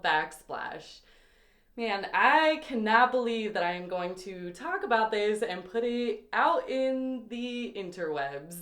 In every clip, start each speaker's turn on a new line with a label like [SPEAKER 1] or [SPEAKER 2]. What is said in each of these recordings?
[SPEAKER 1] backsplash. Man, I cannot believe that I am going to talk about this and put it out in the interwebs.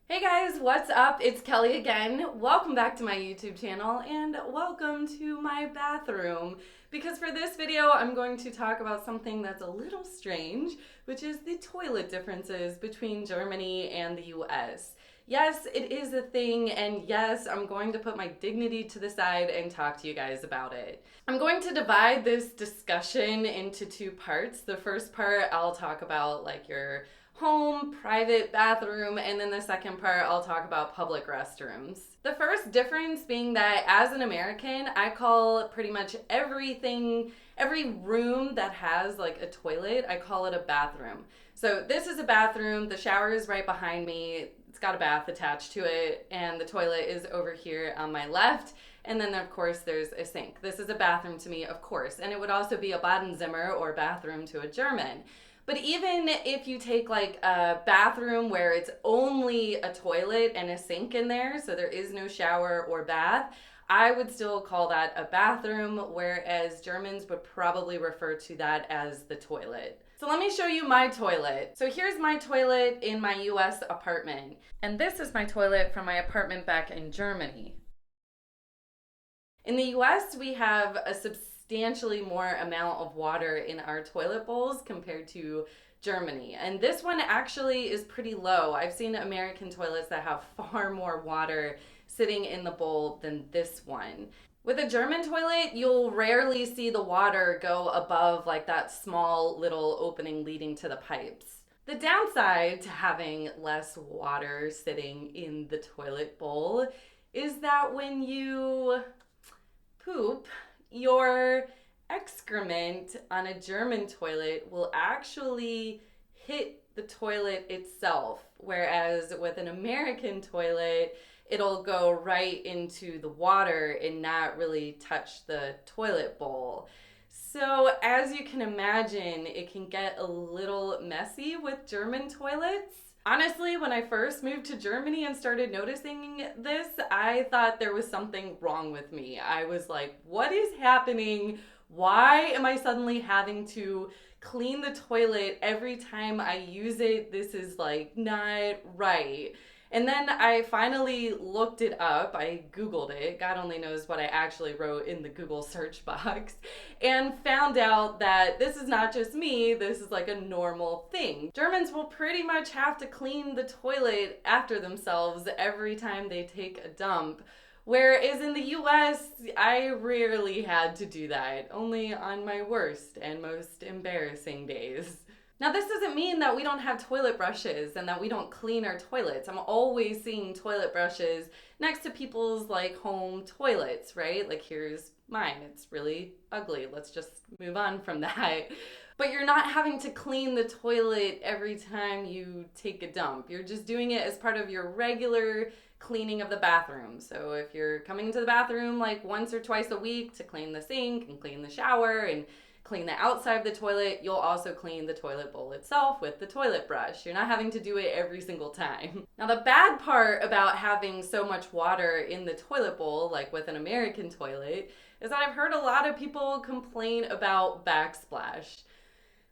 [SPEAKER 1] Hey guys, what's up? It's Kelly again. Welcome back to my YouTube channel and welcome to my bathroom. Because for this video, I'm going to talk about something that's a little strange, which is the toilet differences between Germany and the US. Yes, it is a thing, and yes, I'm going to put my dignity to the side and talk to you guys about it. I'm going to divide this discussion into two parts. The first part, I'll talk about like your home, private bathroom, and then the second part, I'll talk about public restrooms. The first difference being that as an American, I call pretty much everything, every room that has like a toilet, I call it a bathroom. So this is a bathroom, the shower is right behind me, it's got a bath attached to it, and the toilet is over here on my left. And then of course there's a sink. This is a bathroom to me, of course, and it would also be a Badezimmer or bathroom to a German. But even if you take like a bathroom where it's only a toilet and a sink in there, so there is no shower or bath, I would still call that a bathroom, whereas Germans would probably refer to that as the toilet. So let me show you my toilet. So here's my toilet in my US apartment. And this is my toilet from my apartment back in Germany. In the US, we have a substantially more amount of water in our toilet bowls compared to Germany. And this one actually is pretty low. I've seen American toilets that have far more water sitting in the bowl than this one. With a German toilet, you'll rarely see the water go above like that small little opening leading to the pipes. The downside to having less water sitting in the toilet bowl is that when you poop, your excrement on a German toilet will actually hit the toilet itself, whereas with an American toilet, it'll go right into the water and not really touch the toilet bowl. So as you can imagine, it can get a little messy with German toilets. Honestly, when I first moved to Germany and started noticing this, I thought there was something wrong with me. I was like, what is happening? Why am I suddenly having to clean the toilet every time I use it? This is like not right. And then I finally looked it up. I Googled it. God only knows what I actually wrote in the Google search box, and found out that this is not just me, this is like a normal thing. Germans will pretty much have to clean the toilet after themselves every time they take a dump. Whereas in the US, I rarely had to do that, only on my worst and most embarrassing days. Now, this doesn't mean that we don't have toilet brushes and that we don't clean our toilets. I'm always seeing toilet brushes next to people's like home toilets, right? Like here's mine. It's really ugly. Let's just move on from that. But you're not having to clean the toilet every time you take a dump. You're just doing it as part of your regular cleaning of the bathroom. So if you're coming into the bathroom like once or twice a week to clean the sink and clean the shower and clean the outside of the toilet, you'll also clean the toilet bowl itself with the toilet brush. You're not having to do it every single time. Now, the bad part about having so much water in the toilet bowl, like with an American toilet, is that I've heard a lot of people complain about backsplash.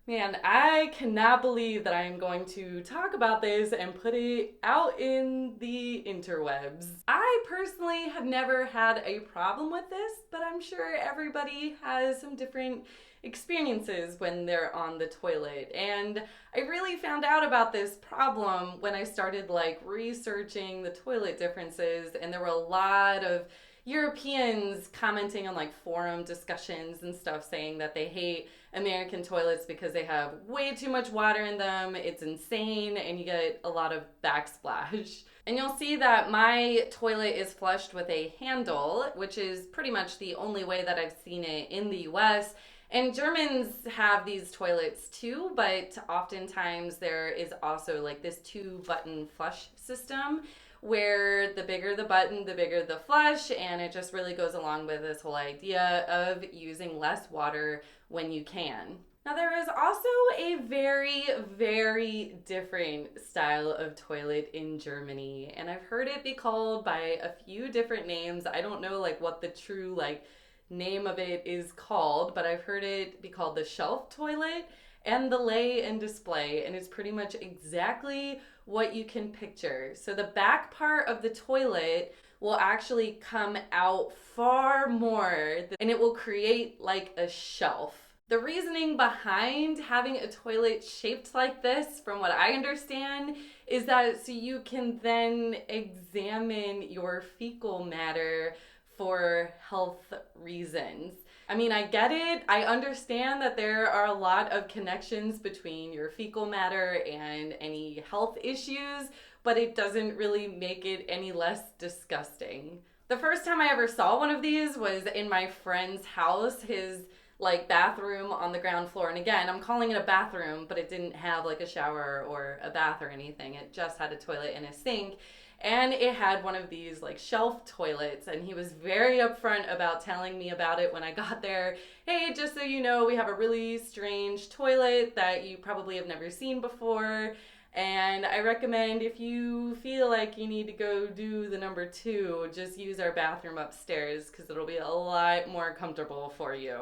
[SPEAKER 1] Man, I cannot believe that I am going to talk about this and put it out in the interwebs. I personally have never had a problem with this, but I'm sure everybody has some different experiences when they're on the toilet. And I really found out about this problem when I started like researching the toilet differences, and there were a lot of Europeans commenting on like forum discussions and stuff saying that they hate American toilets because they have way too much water in them. It's insane, and you get a lot of backsplash. And you'll see that my toilet is flushed with a handle, which is pretty much the only way that I've seen it in the US. And Germans have these toilets too, but oftentimes there is also like this 2-button flush system where the bigger the button, the bigger the flush, and it just really goes along with this whole idea of using less water when you can. Now, there is also a very, very different style of toilet in Germany, and I've heard it be called by a few different names. I don't know like what the true like name of it is called, but I've heard it be called the shelf toilet and the lay and display, and it's pretty much exactly what you can picture. So the back part of the toilet will actually come out far more and it will create like a shelf. The reasoning behind having a toilet shaped like this, from what I understand, is that so you can then examine your fecal matter for health reasons. I mean, I get it. I understand that there are a lot of connections between your fecal matter and any health issues, but it doesn't really make it any less disgusting. The first time I ever saw one of these was in my friend's house. His like bathroom on the ground floor. And again, I'm calling it a bathroom, but it didn't have like a shower or a bath or anything. It just had a toilet and a sink. And it had one of these like shelf toilets, and he was very upfront about telling me about it when I got there. Hey, just so you know, we have a really strange toilet that you probably have never seen before. And I recommend if you feel like you need to go do the number 2, just use our bathroom upstairs because it'll be a lot more comfortable for you.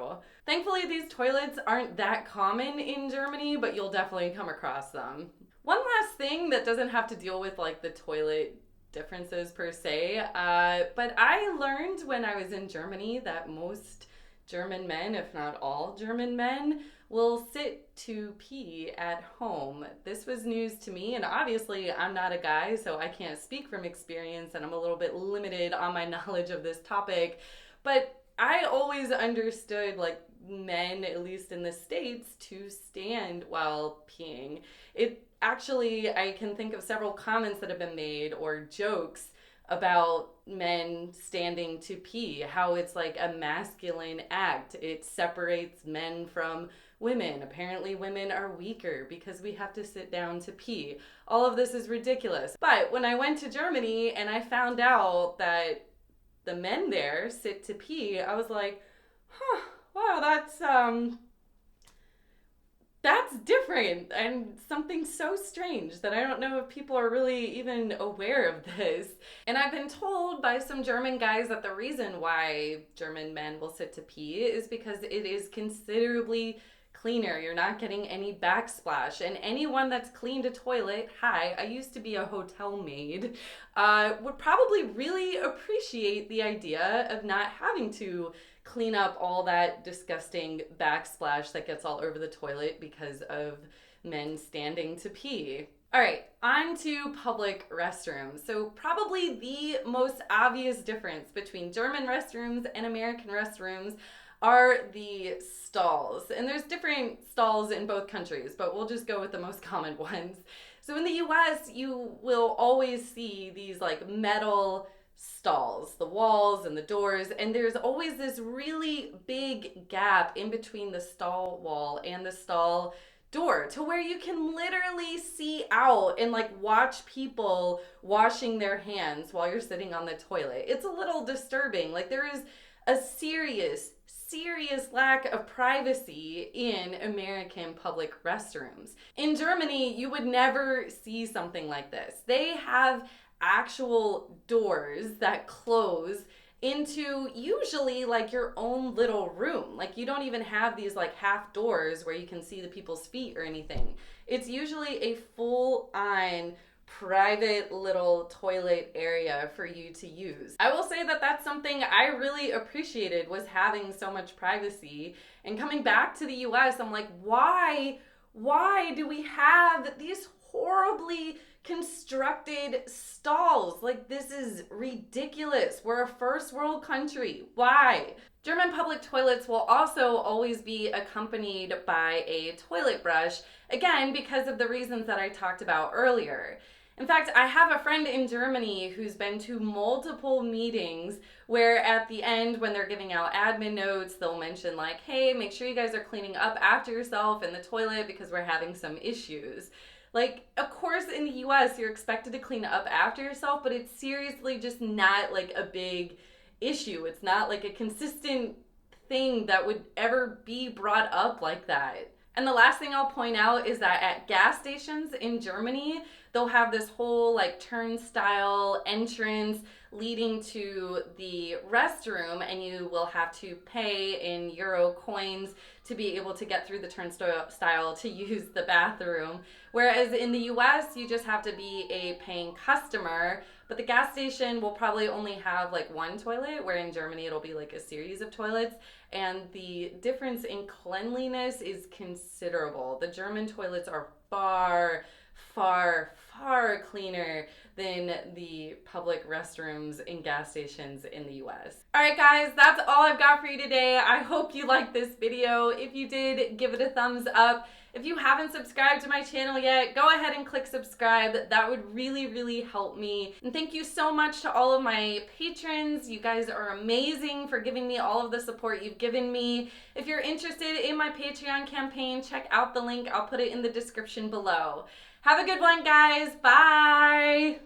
[SPEAKER 1] Thankfully, these toilets aren't that common in Germany, but you'll definitely come across them. One last thing that doesn't have to deal with like the toilet differences per se, but I learned when I was in Germany that most German men, if not all German men, will sit to pee at home. This was news to me, and obviously I'm not a guy, so I can't speak from experience, and I'm a little bit limited on my knowledge of this topic, but I always understood like men, at least in the States, to stand while peeing. It actually, I can think of several comments that have been made or jokes about men standing to pee, how it's like a masculine act. It separates men from women. Apparently women are weaker because we have to sit down to pee. All of this is ridiculous. But when I went to Germany and I found out that the men there sit to pee, I was like, huh, wow, that's different and something so strange that I don't know if people are really even aware of this. And I've been told by some German guys that the reason why German men will sit to pee is because it is considerably cleaner. You're not getting any backsplash. And anyone that's cleaned a toilet, hi, I used to be a hotel maid, would probably really appreciate the idea of not having to clean up all that disgusting backsplash that gets all over the toilet because of men standing to pee. All right, on to public restrooms. So probably the most obvious difference between German restrooms and American restrooms are the stalls. And there's different stalls in both countries, but we'll just go with the most common ones. So in the US, you will always see these like metal stalls, the walls and the doors, and there's always this really big gap in between the stall wall and the stall door to where you can literally see out and like watch people washing their hands while you're sitting on the toilet. It's a little disturbing. Like there is a serious lack of privacy in American public restrooms. In Germany, you would never see something like this. They have actual doors that close into usually like your own little room. Like you don't even have these like half doors where you can see the people's feet or anything. It's usually a full-on private little toilet area for you to use. I will say that that's something I really appreciated, was having so much privacy. And coming back to the US, I'm like, why do we have these horribly constructed stalls? Like, this is ridiculous. We're a first world country. Why? German public toilets will also always be accompanied by a toilet brush, again, because of the reasons that I talked about earlier. In fact, I have a friend in Germany who's been to multiple meetings where at the end, when they're giving out admin notes, they'll mention like, hey, make sure you guys are cleaning up after yourself in the toilet because we're having some issues. Like, of course, in the US, you're expected to clean up after yourself, but it's seriously just not like a big issue. It's not like a consistent thing that would ever be brought up like that. And the last thing I'll point out is that at gas stations in Germany, they'll have this whole like turnstile entrance leading to the restroom, and you will have to pay in euro coins to be able to get through the turnstile to use the bathroom. Whereas in the US, you just have to be a paying customer, but the gas station will probably only have like one toilet, where in Germany it'll be like a series of toilets, and the difference in cleanliness is considerable. The German toilets are far cleaner than the public restrooms in gas stations in the US. Alright guys, that's all I've got for you today. I hope you liked this video. If you did, give it a thumbs up. If you haven't subscribed to my channel yet, go ahead and click subscribe. That would really help me. And thank you so much to all of my patrons. You guys are amazing for giving me all of the support you've given me. If you're interested in my Patreon campaign, check out the link. I'll put it in the description below. Have a good one, guys. Bye.